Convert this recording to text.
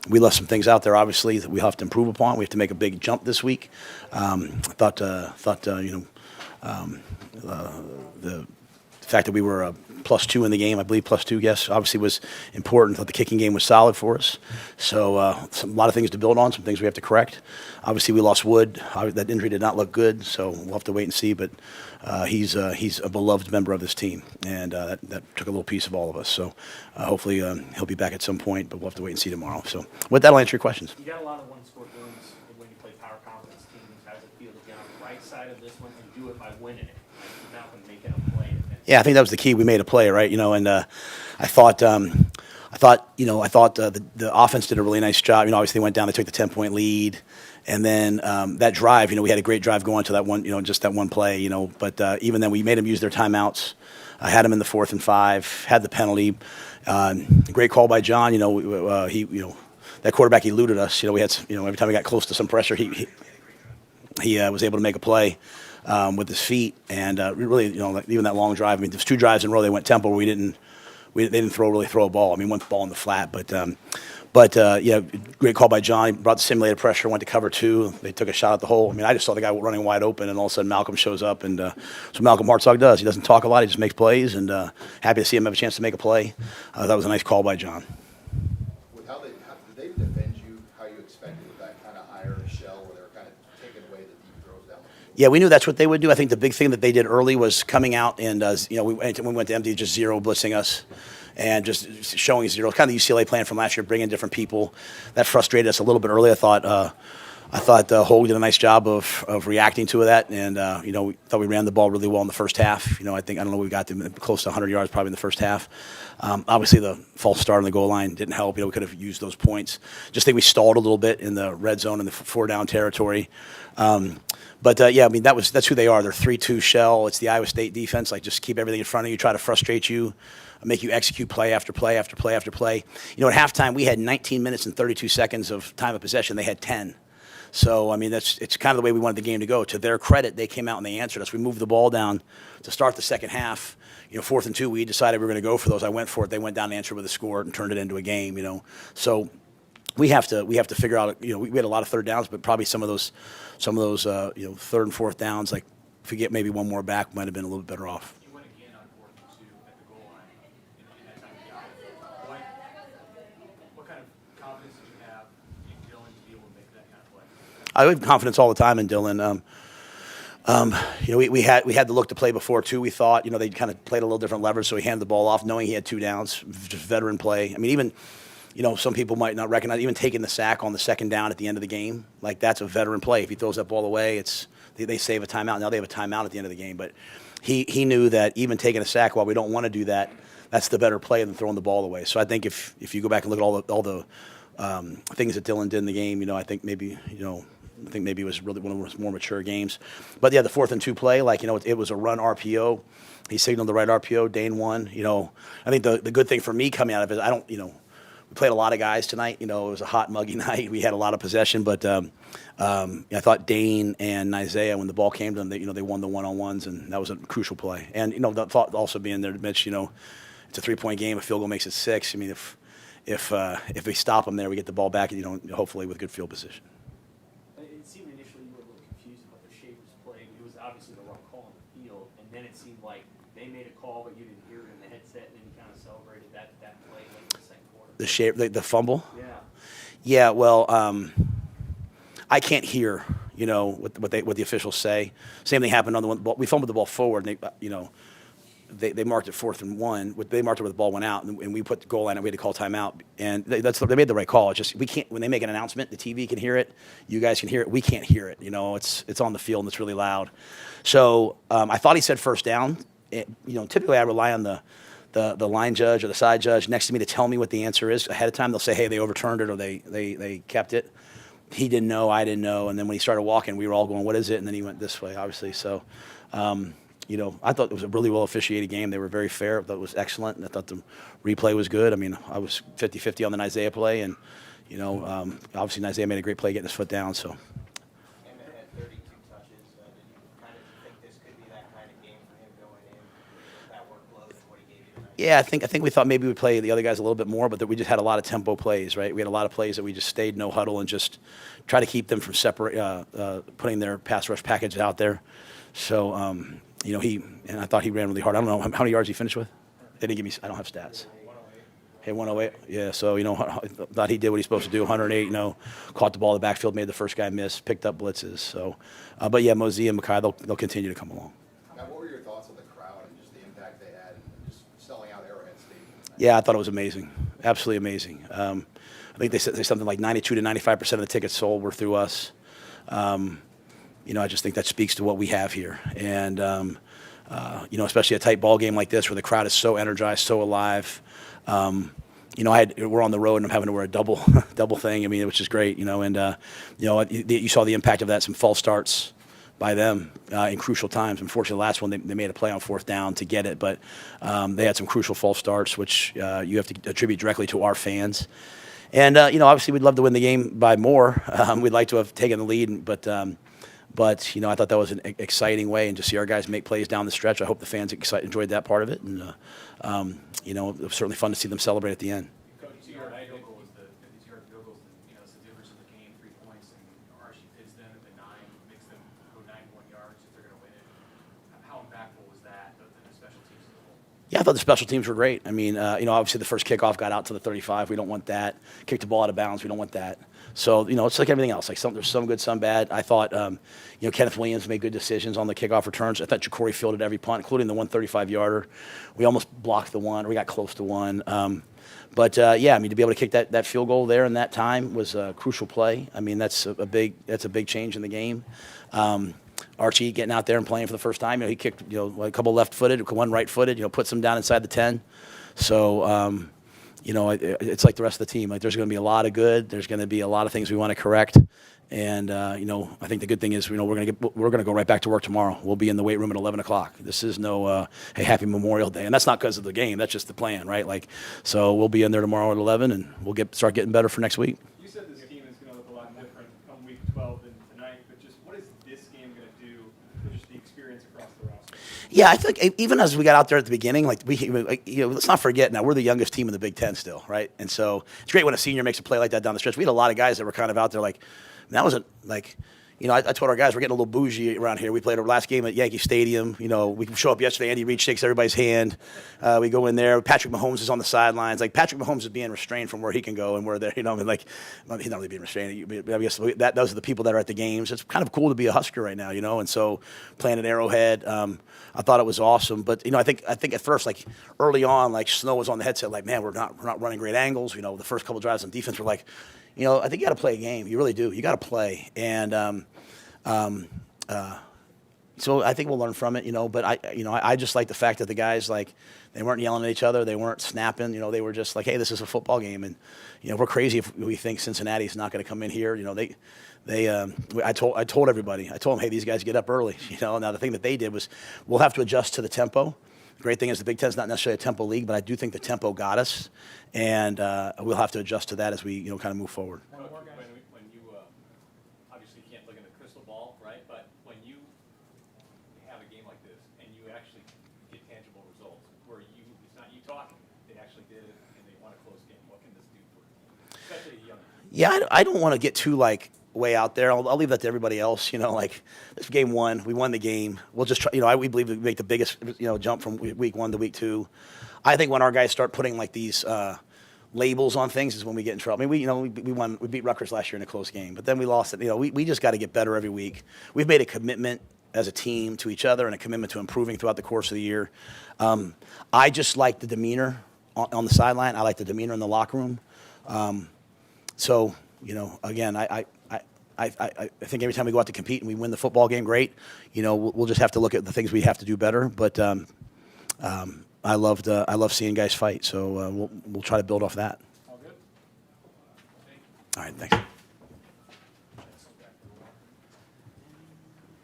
We left some things out there, obviously, that we have to improve upon. We have to make a big jump this week. The fact that we were +2 in the game, I believe +2, yes, obviously was important. Thought the kicking game was solid for us. So a lot of things to build on, some things we have to correct. Obviously, we lost Wood. That injury did not look good, so we'll have to wait and see. But he's a beloved member of this team, and that took a little piece of all of us. So hopefully he'll be back at some point, but we'll have to wait and see tomorrow. So with that, I'll answer your questions. You got a lot of one-score games when you play power conference teams. How does it feel to be on the right side of this one and do it by winning it? Like Malcolm making a play. Yeah, I think that was the key. We made a play, right? And I thought the offense did a really nice job. Obviously they went down, they took the 10-point lead, and then that drive, we had a great drive going to that one, just that one play, But even then, we made them use their timeouts. I had them in the 4th and 5, had the penalty. Great call by John. That quarterback eluded us. We had, every time we got close to some pressure, he was able to make a play. With his feet, and really, even that long drive. I mean, there's 2 drives in a row they went tempo where they didn't really throw a ball. I mean, one ball in the flat, but great call by John. He brought the simulated pressure, went to cover 2. They took a shot at the hole. I mean, I just saw the guy running wide open, and all of a sudden Malcolm shows up, and so Malcolm Hartzog does. He doesn't talk a lot; he just makes plays, and happy to see him have a chance to make a play. That was a nice call by John. How did they defend you how you expected with that kind of iron shell where they're kind of taking away the deep throws down the field? Yeah, we knew that's what they would do. I think the big thing that they did early was coming out and, we went to empty, just zero blitzing us and just showing zero. Kind of the UCLA plan from last year, bringing different people. That frustrated us a little bit early. I thought Hogue did a nice job of reacting to that, and we thought we ran the ball really well in the first half. I don't know, we got them close to 100 yards probably in the first half. Obviously, the false start on the goal line didn't help. We could have used those points. Just think we stalled a little bit in the red zone in the 4-down territory. That's who they are. They're 3-2 shell. It's the Iowa State defense. Like, just keep everything in front of you, try to frustrate you, make you execute play after play after play after play. At halftime, we had 19 minutes and 32 seconds of time of possession. They had 10. So, I mean, it's kind of the way we wanted the game to go. To their credit, they came out and they answered us. We moved the ball down to start the second half. 4th and 2, we decided we were going to go for those. I went for it. They went down and answered with a score and turned it into a game, So we have to figure out, we had a lot of third downs, but probably some of those 3rd and 4th downs, like if we get maybe one more back, might have been a little bit better off. You went again on 4th and 2 at the goal line in that time of the game. What kind of confidence do you have in Dylan to be able to make that kind of play? I have confidence all the time in Dylan. We had the look to play before too. We thought, they kind of played a little different leverage, so he handed the ball off, knowing he had 2 downs, just veteran play. I mean, even, some people might not recognize, even taking the sack on the 2nd down at the end of the game, like that's a veteran play. If he throws that ball away, they save a timeout. Now they have a timeout at the end of the game, but he knew that even taking a sack, while we don't want to do that, that's the better play than throwing the ball away. So I think if you go back and look at all the things that Dylan did in the game, I think maybe it was really one of his more mature games. But yeah, the 4th and 2 play, it was a run RPO. He signaled the right RPO. Dane won. I think the good thing for me coming out of it, we played a lot of guys tonight. It was a hot, muggy night. We had a lot of possession, but I thought Dane and Isaiah, when the ball came to them, they won the one-on-ones, and that was a crucial play. And the thought also being there, Mitch, it's a 3-point game. A field goal makes it 6. I mean, if we stop them there, we get the ball back, hopefully with good field position. It seemed initially you were a little confused about the Shavers play. It was obviously the wrong call on the field, and then it seemed like they made a call, but you didn't hear it in the headset, and then you kind of celebrated that play late in the second quarter. The fumble? Yeah. Yeah, well, I can't hear, what the officials say. Same thing happened on the one. We fumbled the ball forward, and they marked it 4th and 1. They marked it where the ball went out, and we put the goal line, and we had to call timeout. And they made the right call. It's just we can't, when they make an announcement, the TV can hear it, you guys can hear it, we can't hear it. It's on the field and it's really loud. So I thought he said 1st down. Typically I rely on the line judge or the side judge next to me to tell me what the answer is ahead of time. They'll say, hey, they overturned it or they kept it. He didn't know, I didn't know, and then when he started walking, we were all going, what is it? And then he went this way, obviously. So. I thought it was a really well officiated game. They were very fair. I thought it was excellent. And I thought the replay was good. I mean, I was 50-50 on the Isaiah play. And, obviously Isaiah made a great play getting his foot down. So. Him at 32 touches. Did you kind of think this could be that kind of game for him going in with that workload and what he gave you tonight? Yeah, I think we thought maybe we'd play the other guys a little bit more, but that we just had a lot of tempo plays, right? We had a lot of plays that we just stayed no huddle and just try to keep them from putting their pass rush package out there. So, and I thought he ran really hard. I don't know how many yards he finished with. They didn't give me. I don't have stats. Hey, 108. Yeah, so, I thought he did what he's supposed to do. 108, caught the ball in the backfield, made the first guy miss, picked up blitzes. So, but yeah, Mosey and Mackay, they'll continue to come along. Now, what were your thoughts on the crowd and just the impact they had and just selling out Arrowhead Stadium? Yeah, I thought it was amazing. Absolutely amazing. I think they said something like 92 to 95% of the tickets sold were through us. I just think that speaks to what we have here. And, especially a tight ball game like this where the crowd is so energized, so alive. We're on the road and I'm having to wear a double thing. Which is great, and you saw the impact of that, some false starts by them in crucial times. Unfortunately, the last one, they made a play on fourth down to get it, but they had some crucial false starts, which you have to attribute directly to our fans. And, obviously we'd love to win the game by more. We'd like to have taken the lead, but I thought that was an exciting way, and to see our guys make plays down the stretch. I hope the fans enjoyed that part of it, and it was certainly fun to see them celebrate at the end. Coach, the field goal was these yard field goals. It's the difference in the game, 3 points, and Archie pits them at the 9, makes them go 91 yards if they're going to win it. How impactful was that, the special teams as a whole? Yeah, I thought the special teams were great. Obviously the first kickoff got out to the 35. We don't want that. Kicked the ball out of bounds. We don't want that. So, it's like everything else. There's some good, some bad. I thought, Kenneth Williams made good decisions on the kickoff returns. I thought Ja'Cory fielded every punt, including the 135-yarder. We almost blocked the one, or we got close to one. To be able to kick that field goal there in that time was a crucial play. That's a big change in the game. Archie getting out there and playing for the first time. He kicked, a couple left-footed, one right-footed. Puts them down inside the 10. So, it's like the rest of the team. There's going to be a lot of good. There's going to be a lot of things we want to correct. And I think the good thing is, we're going to go right back to work tomorrow. We'll be in the weight room at 11 o'clock. This is no hey, happy Memorial Day, and that's not because of the game. That's just the plan, right? So we'll be in there tomorrow at 11, and we'll start getting better for next week. You said this team is going to look a lot different come week 12 than tonight, but just what is this game going to do for just the experience across the roster? Yeah, I think even as we got out there at the beginning, let's not forget now, we're the youngest team in the Big Ten still, right? And so it's great when a senior makes a play like that down the stretch. We had a lot of guys that were kind of out there that wasn't I told our guys we're getting a little bougie around here. We played our last game at Yankee Stadium. We show up yesterday. Andy Reid shakes everybody's hand. We go in there. Patrick Mahomes is on the sidelines. Patrick Mahomes is being restrained from where he can go, and we're there. He's not really being restrained. I guess those are the people that are at the games. It's kind of cool to be a Husker right now, And so playing at Arrowhead, I thought it was awesome. But I think at first, early on, Snow was on the headset, man, we're not running great angles. The first couple drives on defense were I think you got to play a game. You really do. You got to play, and so I think we'll learn from it. But I just like the fact that the guys they weren't yelling at each other, they weren't snapping. They were just hey, this is a football game, and we're crazy if we think Cincinnati's not going to come in here. I told everybody. I told them, hey, these guys get up early. Now the thing that they did was we'll have to adjust to the tempo. The great thing is the Big Ten's not necessarily a tempo league, but I do think the tempo got us, and we'll have to adjust to that as we kind of move forward. When you obviously can't look in the crystal ball, right? But when you have a game like this and you actually get tangible results, where it's not you talking, they actually did it and they won a close game. What can this do for a team, especially a young team? Yeah, I don't want to get too way out there. I'll leave that to everybody else. This game 1, we won the game. We'll just try. We believe we make the biggest jump from week 1 to week 2. I think when our guys start putting these labels on things is when we get in trouble. We beat Rutgers last year in a close game, but then we lost it. We just got to get better every week. We've made a commitment as a team to each other and a commitment to improving throughout the course of the year. I just like the demeanor on the sideline. I like the demeanor in the locker room. Again, I think every time we go out to compete and we win the football game, great. We'll just have to look at the things we have to do better. But I love seeing guys fight, so we'll try to build off that. All good? All right, thanks.